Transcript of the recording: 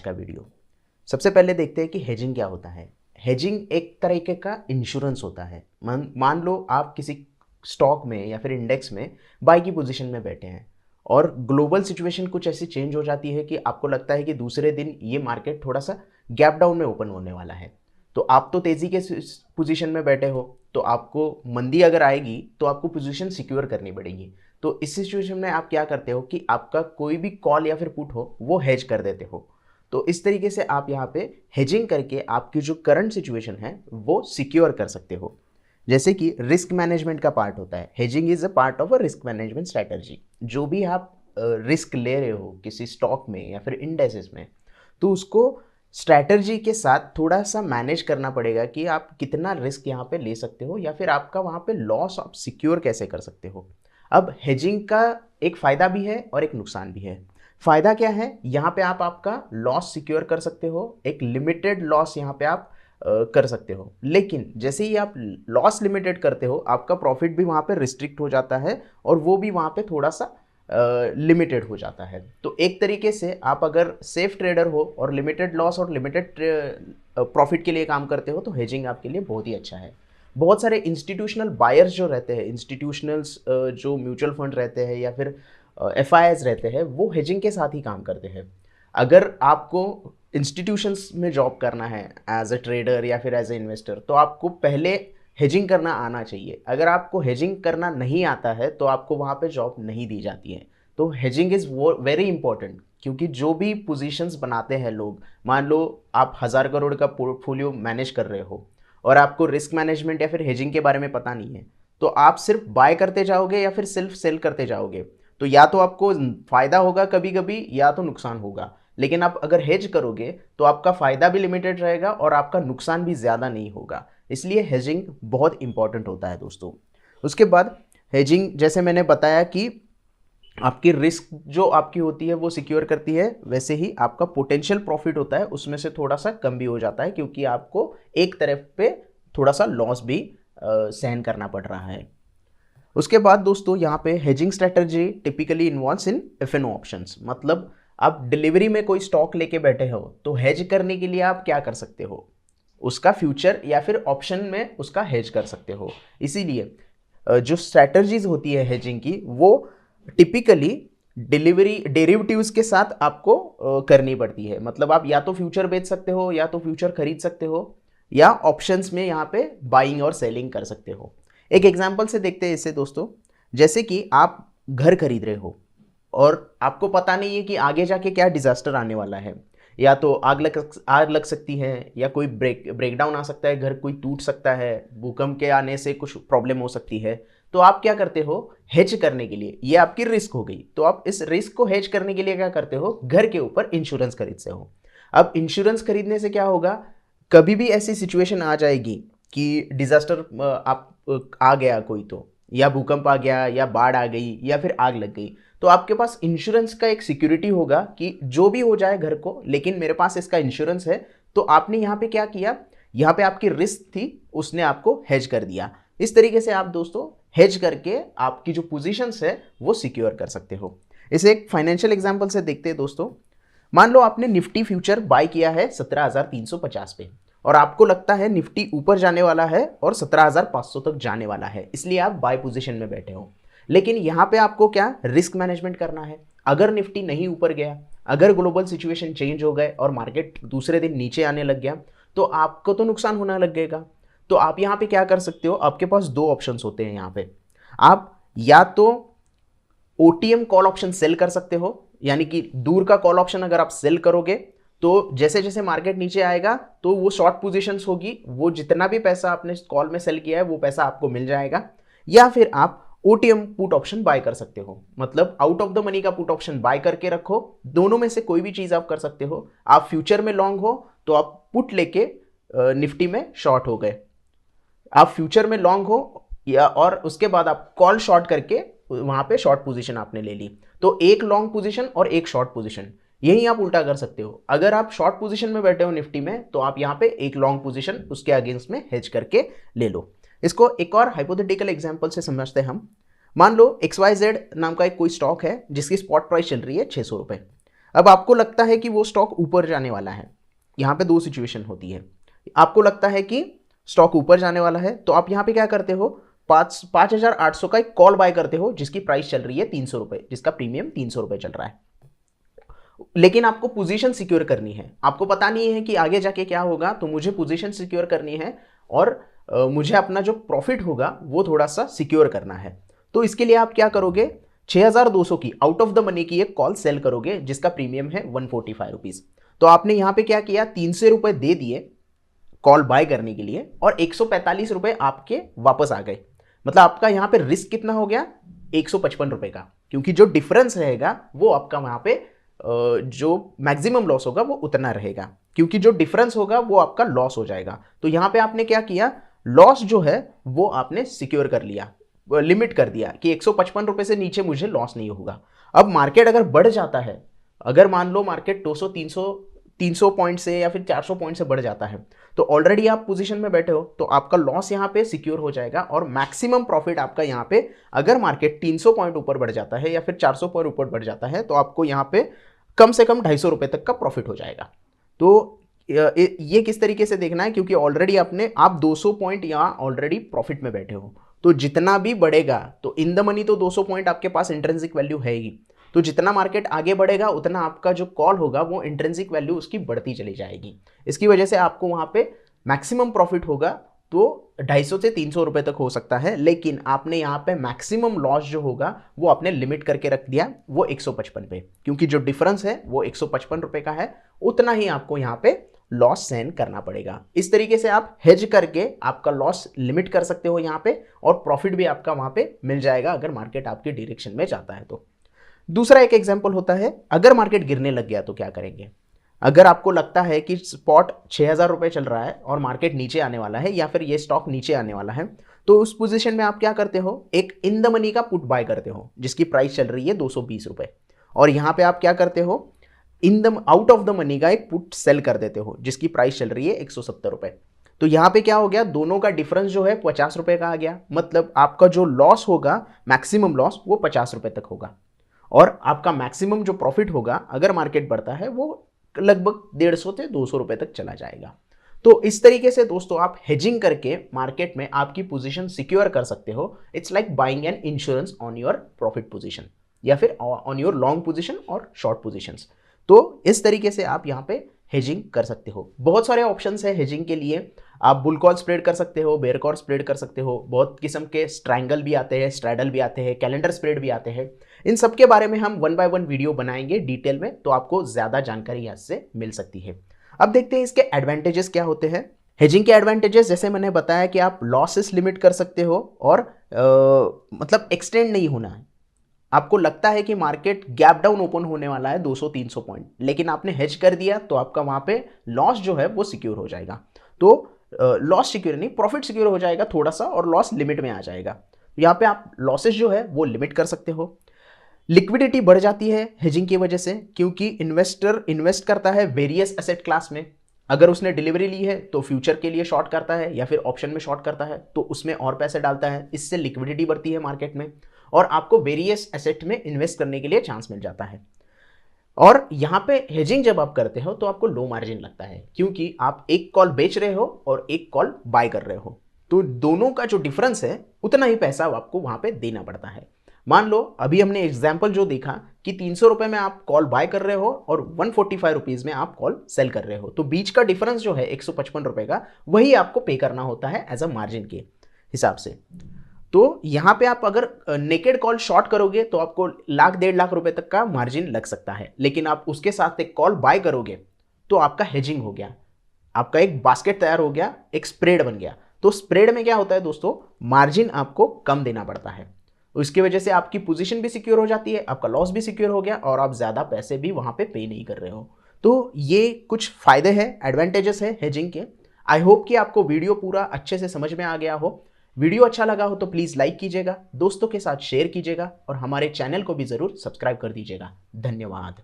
का वीडियो। सबसे पहले देखते हैं कि हेजिंग क्या होता है। हेजिंग एक तरीके का इंश्योरेंस होता है। मान लो आप किसी स्टॉक में या फिर इंडेक्स में बाई की पोजीशन में बैठे हैं और ग्लोबल सिचुएशन कुछ ऐसी चेंज हो जाती है कि आपको लगता है कि दूसरे दिन ये मार्केट थोड़ा सा गैप डाउन में ओपन होने वाला है। तो आप तो तेजी के पोजीशन में बैठे हो, तो आपको मंदी अगर आएगी तो आपको पोजीशन सिक्योर करनी पड़ेगी। तो इस सिचुएशन में आप क्या करते हो कि आपका कोई भी कॉल या फिर पुट हो वो हेज कर देते हो। तो इस तरीके से आप यहाँ पे हेजिंग करके आपकी जो करंट सिचुएशन है वो सिक्योर कर सकते हो। जैसे कि रिस्क मैनेजमेंट का पार्ट होता है, hedging is a part of a risk management strategy. जो भी आप रिस्क ले रहे हो किसी स्टॉक में या फिर इंडेसेस में, तो उसको स्ट्रैटेजी के साथ थोड़ा सा मैनेज करना पड़ेगा कि आप कितना रिस्क यहाँ पे ले सकते हो या फिर आपका वहाँ पे लॉस आप सिक्योर कैसे कर सकते हो। अब हेजिंग का एक फ़ायदा भी है और एक नुकसान भी है। फ़ायदा क्या है, यहाँ पे आप आपका लॉस सिक्योर कर सकते हो, एक लिमिटेड लॉस यहाँ पे आप कर सकते हो। लेकिन जैसे ही आप लॉस लिमिटेड करते हो आपका प्रॉफिट भी वहाँ पे रिस्ट्रिक्ट हो जाता है और वो भी वहाँ पे थोड़ा सा लिमिटेड हो जाता है। तो एक तरीके से आप अगर सेफ ट्रेडर हो और लिमिटेड लॉस और लिमिटेड प्रॉफिट के लिए काम करते हो तो हेजिंग आपके लिए बहुत ही अच्छा है। बहुत सारे इंस्टीट्यूशनल बायर्स जो रहते हैं, इंस्टीट्यूशनल्स जो म्यूचुअल फंड रहते हैं या फिर एफआईआईज रहते हैं, वो हेजिंग के साथ ही काम करते हैं। अगर आपको इंस्टीट्यूशंस में जॉब करना है एज अ ट्रेडर या फिर एज ए इन्वेस्टर, तो आपको पहले हेजिंग करना आना चाहिए। अगर आपको हेजिंग करना नहीं आता है तो आपको वहाँ पे जॉब नहीं दी जाती है। तो हेजिंग इज़ वेरी इंपॉर्टेंट, क्योंकि जो भी पोजीशंस बनाते हैं लोग, मान लो आप 1000 करोड़ का पोर्टफोलियो मैनेज कर रहे हो और आपको रिस्क मैनेजमेंट या फिर हेजिंग के बारे में पता नहीं है, तो आप सिर्फ बाय करते जाओगे या फिर सिर्फ सेल करते जाओगे, तो या तो आपको फ़ायदा होगा कभी कभी या तो नुकसान होगा। लेकिन आप अगर हेज करोगे तो आपका फ़ायदा भी लिमिटेड रहेगा और आपका नुकसान भी ज़्यादा नहीं होगा। इसलिए हेजिंग बहुत इंपॉर्टेंट होता है दोस्तों। उसके बाद हेजिंग, जैसे मैंने बताया कि आपकी रिस्क जो आपकी होती है वो सिक्योर करती है, वैसे ही आपका पोटेंशियल प्रॉफिट होता है उसमें से थोड़ा सा कम भी हो जाता है, क्योंकि आपको एक तरफ पे थोड़ा सा लॉस भी सहन करना पड़ रहा है। उसके बाद दोस्तों यहाँ पे हेजिंग स्ट्रेटजी टिपिकली इन्वॉल्व्स इन एफएनओ ऑप्शंस। मतलब आप डिलीवरी में कोई स्टॉक लेके बैठे हो तो हेज करने के लिए आप क्या कर सकते हो, उसका फ्यूचर या फिर ऑप्शन में उसका हेज कर सकते हो। इसीलिए जो स्ट्रैटेजीज होती है हेजिंग की, वो टिपिकली डिलीवरी डेरिवेटिव्स के साथ आपको करनी पड़ती है। मतलब आप या तो फ्यूचर बेच सकते हो या तो फ्यूचर खरीद सकते हो या ऑप्शंस में यहाँ पे बाइंग और सेलिंग कर सकते हो। एक एग्जांपल से देखते हैं इसे दोस्तों। जैसे कि आप घर खरीद रहे हो और आपको पता नहीं है कि आगे जाके क्या डिजास्टर आने वाला है, या तो आग लग सकती है, या कोई ब्रेकडाउन आ सकता है, घर कोई टूट सकता है, भूकंप के आने से कुछ प्रॉब्लम हो सकती है। तो आप क्या करते हो, हेज करने के लिए, ये आपकी रिस्क हो गई, तो आप इस रिस्क को हेज करने के लिए क्या करते हो, घर के ऊपर इंश्योरेंस खरीदते हो। अब इंश्योरेंस खरीदने से क्या होगा, कभी भी ऐसी सिचुएशन आ जाएगी कि डिजास्टर आप आ गया कोई, तो या भूकंप आ गया या बाढ़ आ गई या फिर आग लग गई, तो आपके पास इंश्योरेंस का एक सिक्योरिटी होगा कि जो भी हो जाए घर को, लेकिन मेरे पास इसका इंश्योरेंस है। तो आपने यहाँ पे क्या किया, यहाँ पे आपकी रिस्क थी, उसने आपको हेज कर दिया। इस तरीके से आप दोस्तों हेज करके आपकी जो पोजीशंस है वो सिक्योर कर सकते हो। इसे एक फाइनेंशियल एग्जांपल से देखते हैं दोस्तों। मान लो आपने निफ्टी फ्यूचर बाय किया है 17,350 पे और आपको लगता है निफ्टी ऊपर जाने वाला है और 17,500 तक जाने वाला है, इसलिए आप बाय पोजीशन में बैठे हो। लेकिन यहाँ पे आपको क्या रिस्क मैनेजमेंट करना है। अगर निफ्टी नहीं ऊपर गया, अगर ग्लोबल सिचुएशन चेंज हो गए और मार्केट दूसरे दिन नीचे आने लग गया, तो आपको तो नुकसान होने लग गएगा। तो आप यहाँ पे क्या कर सकते हो, आपके पास दो ऑप्शंस होते हैं यहाँ पे। आप या तो ओटीएम कॉल ऑप्शन सेल कर सकते हो, यानी कि दूर का कॉल ऑप्शन अगर आप सेल करोगे तो जैसे जैसे मार्केट नीचे आएगा तो वो शॉर्ट पोजीशंस होगी, वो जितना भी पैसा आपने कॉल में सेल किया है वो पैसा आपको मिल जाएगा। या फिर आप ओटीएम पुट ऑप्शन बाय कर सकते हो, मतलब आउट ऑफ द मनी का पुट ऑप्शन बाय करके रखो। दोनों में से कोई भी चीज आप कर सकते हो। आप फ्यूचर में लॉन्ग हो तो आप पुट लेके निफ्टी में शॉर्ट हो गए, आप फ्यूचर में लॉन्ग हो या और उसके बाद आप कॉल शॉर्ट करके वहां पे शॉर्ट पोजीशन आपने ले ली, तो एक लॉन्ग पोजीशन और एक शॉर्ट पोजीशन, यही आप उल्टा कर सकते हो। अगर आप शॉर्ट पोजीशन में बैठे हो निफ्टी में तो आप यहाँ पे एक लॉन्ग पोजीशन उसके अगेंस्ट में हेज करके ले लो। इसको एक और हाइपोथेटिकल एग्जांपल से समझते हैं हम। मान लो XYZ नाम का एक कोई स्टॉक है जिसकी स्पॉट प्राइस चल रही है 600 रुपए। अब आपको लगता है कि वो स्टॉक ऊपर जाने वाला है, यहाँ पे दो सिचुएशन होती है। आपको लगता है कि स्टॉक ऊपर जाने वाला है तो आप यहाँ पे क्या करते हो, 5,800 का एक कॉल बाय करते हो जिसकी प्राइस चल रही है 300 रुपए, जिसका प्रीमियम 300 रुपए चल रहा है। लेकिन आपको पोजीशन सिक्योर करनी है, आपको पता नहीं है कि आगे जाके क्या होगा, तो मुझे पोजीशन सिक्योर करनी है और मुझे अपना जो प्रॉफिट होगा वो थोड़ा सा सिक्योर करना है। तो इसके लिए आप क्या करोगे, 6,200 की आउट ऑफ द मनी की एक कॉल सेल करोगे जिसका प्रीमियम है 145 रुपीज। तो आपने यहां पे क्या किया, 300 रुपए दे दिए कॉल बाय करने के लिए और 145 रुपए आपके वापस आ गए। मतलब आपका यहां पे रिस्क कितना हो गया, 155 रुपए का, क्योंकि जो डिफरेंस रहेगा वो आपका वहां पे जो मैक्सिमम लॉस होगा वो उतना रहेगा, क्योंकि जो डिफरेंस होगा वो आपका लॉस हो जाएगा। तो यहां पे आपने क्या किया, लॉस जो है वो आपने सिक्योर कर लिया, लिमिट कर दिया कि 155 रुपए से नीचे मुझे लॉस नहीं होगा। अब मार्केट अगर बढ़ जाता है, अगर मान लो मार्केट 200 300 पॉइंट से या फिर 400 पॉइंट से बढ़ जाता है, तो ऑलरेडी आप पोजीशन में बैठे हो, तो आपका लॉस यहाँ पे सिक्योर हो जाएगा और मैक्सिमम प्रॉफिट आपका यहाँ पे, अगर मार्केट 300 पॉइंट ऊपर बढ़ जाता है या फिर 400 पॉइंट ऊपर बढ़ जाता है, तो आपको यहाँ पे कम से कम 250 रुपए तक का प्रॉफिट हो जाएगा। तो ये किस तरीके से देखना है, क्योंकि ऑलरेडी आप 200 पॉइंट यहाँ ऑलरेडी प्रॉफिट में बैठे हो, तो जितना भी बढ़ेगा, तो इन द मनी तो 200 पॉइंट आपके पास इंट्रिंसिक वैल्यू है ही, तो जितना मार्केट आगे बढ़ेगा उतना आपका जो कॉल होगा वो इंट्रिंसिक वैल्यू उसकी बढ़ती चली जाएगी। इसकी वजह से आपको वहां पे मैक्सिमम प्रॉफिट होगा तो 250 से 300 रुपए तक हो सकता है, लेकिन आपने यहाँ पे मैक्सिमम लॉस जो होगा वो आपने लिमिट करके रख दिया वो 155 पे, क्योंकि जो डिफरेंस है वो 155 रुपए का है, उतना ही आपको यहाँ पे लॉस सहन करना पड़ेगा। इस तरीके से आप हेज करके आपका लॉस लिमिट कर सकते हो यहाँ पे, और प्रॉफिट भी आपका वहां पे मिल जाएगा अगर मार्केट आपकी डायरेक्शन में जाता है तो। दूसरा एक एग्जांपल होता है, अगर मार्केट गिरने लग गया तो क्या करेंगे। अगर आपको लगता है कि स्पॉट 6,000 रुपए चल रहा है और मार्केट नीचे आने वाला है या फिर ये स्टॉक नीचे आने वाला है, तो उस पोजीशन में आप क्या करते हो, एक इन द मनी का पुट बाय करते हो जिसकी प्राइस चल रही है 220 रुपए, और यहां पे आप क्या करते हो, in the out of the money का एक पुट सेल कर देते हो जिसकी प्राइस चल रही है 170 रुपए। तो यहां पे क्या हो गया, दोनों का डिफरेंस जो है 50 रुपए का आ गया, मतलब आपका जो लॉस होगा मैक्सिमम लॉस वो 50 रुपए तक होगा, और आपका मैक्सिमम जो प्रॉफिट होगा अगर मार्केट बढ़ता है वो लगभग 150 से 200 रुपए तक चला जाएगा। तो इस तरीके से दोस्तों आप हेजिंग करके मार्केट में आपकी पोजीशन सिक्योर कर सकते हो। It's like buying an insurance on your profit position या फिर ऑन योर लॉन्ग पोजीशन और शॉर्ट पोजीशंस। तो इस तरीके से आप यहाँ पे हेजिंग कर सकते हो। बहुत सारे ऑप्शंस है हेजिंग के लिए, आप बुल कॉल स्प्रेड कर सकते हो, बेयर कॉल स्प्रेड कर सकते हो, बहुत किस्म के स्ट्रैंगल भी आते हैं, स्ट्रैडल भी आते हैं, कैलेंडर स्प्रेड भी आते हैं। इन सब के बारे में हम 1 बाय 1 वीडियो बनाएंगे डिटेल में, तो आपको ज्यादा जानकारी यहाँ से मिल सकती है। अब देखते हैं इसके एडवांटेजेस क्या होते हैं। हेजिंग के एडवांटेजेस जैसे मैंने बताया कि आप लॉसेस लिमिट कर सकते हो और मतलब एक्सटेंड नहीं होना है। आपको लगता है कि मार्केट गैप डाउन ओपन होने वाला है 200-300 पॉइंट, लेकिन आपने हेज कर दिया तो आपका वहां पे लॉस जो है वो सिक्योर हो जाएगा। तो लॉस सिक्योर नहीं, प्रॉफिट सिक्योर हो जाएगा थोड़ा सा, और लॉस लिमिट में आ जाएगा। यहाँ पे आप लॉसेस जो है वो लिमिट कर सकते हो। लिक्विडिटी बढ़ जाती है हेजिंग की वजह से, क्योंकि इन्वेस्टर इन्वेस्ट करता है वेरियस एसेट क्लास में। अगर उसने डिलीवरी ली है तो फ्यूचर के लिए शॉर्ट करता है या फिर ऑप्शन में शॉर्ट करता है, तो उसमें और पैसे डालता है, इससे लिक्विडिटी बढ़ती है मार्केट में और आपको वेरियस एसेट में इन्वेस्ट करने के लिए चांस मिल जाता है। और यहाँ पे हेजिंग जब आप करते हो तो आपको लो मार्जिन लगता है, क्योंकि आप एक कॉल बेच रहे हो और एक कॉल बाय कर रहे हो, तो दोनों का जो डिफरेंस है उतना ही पैसा आपको वहां पे देना पड़ता है। मान लो अभी हमने एग्जाम्पल जो देखा कि 300 रुपए में आप कॉल बाय कर रहे हो और 145 रुपीज में आप कॉल सेल कर रहे हो, तो बीच का डिफरेंस जो है 155 रुपए का, वही आपको पे करना होता है एज अ मार्जिन के हिसाब से। तो यहां पे आप अगर नेकेड कॉल शॉर्ट करोगे तो आपको 1,00,000-1.5 लाख रुपए तक का मार्जिन लग सकता है, लेकिन आप उसके साथ एक कॉल बाय करोगे तो आपका हेजिंग हो गया, आपका एक बास्केट तैयार हो गया, एक स्प्रेड बन गया। तो स्प्रेड में क्या होता है दोस्तों, मार्जिन आपको कम देना पड़ता है, उसकी वजह से आपकी पोजीशन भी सिक्योर हो जाती है, आपका लॉस भी सिक्योर हो गया और आप ज्यादा पैसे भी वहां पे नहीं कर रहे हो। तो ये कुछ फायदे हैं, एडवांटेजेस है हेजिंग के। आई होप कि आपको वीडियो पूरा अच्छे से समझ में आ गया हो। वीडियो अच्छा लगा हो तो प्लीज लाइक कीजिएगा, दोस्तों के साथ शेयर कीजिएगा और हमारे चैनल को भी जरूर सब्सक्राइब कर दीजिएगा। धन्यवाद।